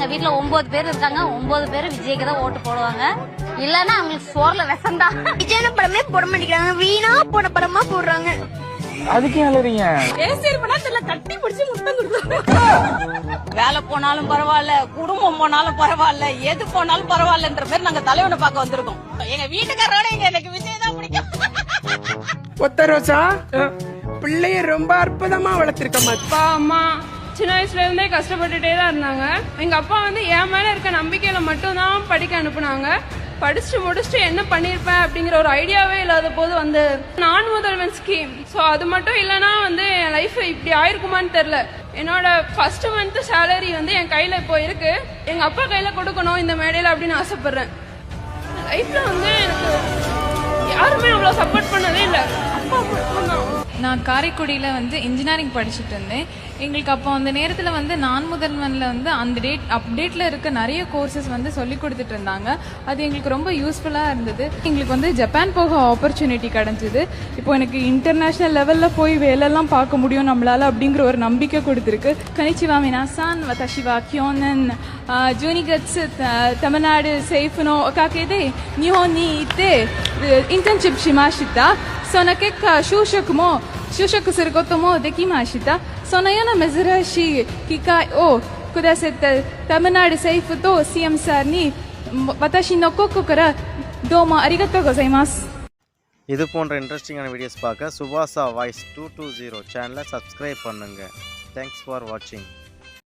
எங்க வீட்டுல 9 பேர் இருக்காங்க. 9 பேரும் விஜய்க்கு தான் ஓட்டு போடுவாங்க. இல்லன்னா அவங்களுக்கு சோர்ல விஷம் தான். விஜய் படமே போட மாட்டேங்கிறாங்க. வீணா போன படமா போடுறாங்க. அதுக்கு ஏன் கட்டி பிடிச்சி முத்தம் கொடுக்குறாங்க. வேலை போனாலும் பரவாயில்ல, குடும்பம் போனாலும் பரவாயில்ல, எது போனாலும் பரவாயில்லன்ற மாதிரி நாங்க தலைவனை பார்க்க வந்திருக்கோம். எங்க வீட்டுக்காரோட எனக்கு விஜய் தான் பிடிக்கும். ஒத்த ரோசா பிள்ளைய ரொம்ப அற்புதமா வளர்த்திருக்கமா. அப்பா அம்மா சின்ன வயசுல இருந்தே கஷ்டப்பட்டுட்டே தான் இருந்தாங்க. எங்க அப்பா வந்து என் மேல இருக்க நம்பிக்கையில மட்டும் தான் படிக்க அனுப்புனாங்க. படிச்சுட்டு முடிச்சுட்டு என்ன பண்ணிருப்பேன் அப்படிங்கிற ஒரு ஐடியாவே இல்லாத போது வந்து நான் முதல்வன் ஸ்கீம். ஸோ அது மட்டும் இல்லைன்னா வந்து என் லைஃப் இப்படி ஆயிருக்குமான்னு தெரியல. என்னோட ஃபர்ஸ்ட் மந்த் சேலரி வந்து என் கையில இப்போ இருக்கு. எங்க அப்பா கையில கொடுக்கணும் இந்த மேடையில அப்படின்னு ஆசைப்படுறேன். லைஃப்ல வந்து எனக்கு யாருமே அவ்வளோ சப்போர்ட் பண்ணதே இல்லை. அப்பா மட்டும் தான். நான் காரைக்குடியில் வந்து இன்ஜினியரிங் படிச்சுட்டு இருந்தேன். எங்களுக்கு அப்போ அந்த நேரத்தில் வந்து நான் முதல்வனில் வந்து அந்த அப்டேட்டில் இருக்க நிறைய கோர்சஸ் வந்து சொல்லி கொடுத்துட்டு இருந்தாங்க. அது எங்களுக்கு ரொம்ப யூஸ்ஃபுல்லாக இருந்தது. எங்களுக்கு வந்து ஜப்பான் போக ஆப்பர்ச்சுனிட்டி கிடைச்சிது. இப்போ எனக்கு இன்டர்நேஷ்னல் லெவலில் போய் வேலையெல்லாம் பார்க்க முடியும் நம்மளால அப்படிங்கிற ஒரு நம்பிக்கை கொடுத்துருக்கு. கனிச்சிவா மினாசான் வதஷிவா கியோனன் ஜூனிகட்ஸ் தமிழ்நாடு சேஃப்னோ காக்கேதே நிஹோன் நீ இத்தே இன்டர்ன்ஷிப் ஷிமாஷித்தா சொன்ன கேட்க就職することもできました。そのような珍しい機会をくださったタムナール政府と CM さんに私の心からどうもありがとうございます。இது போன்ற இன்ட்ரெஸ்டிங்கான வீடியோஸ் பார்க்க சுபாசா வாய்ஸ் 220 சேனலை சப்ஸ்கிரைப் பண்ணுங்க. தேங்க்ஸ் ஃபார் வாட்சிங்.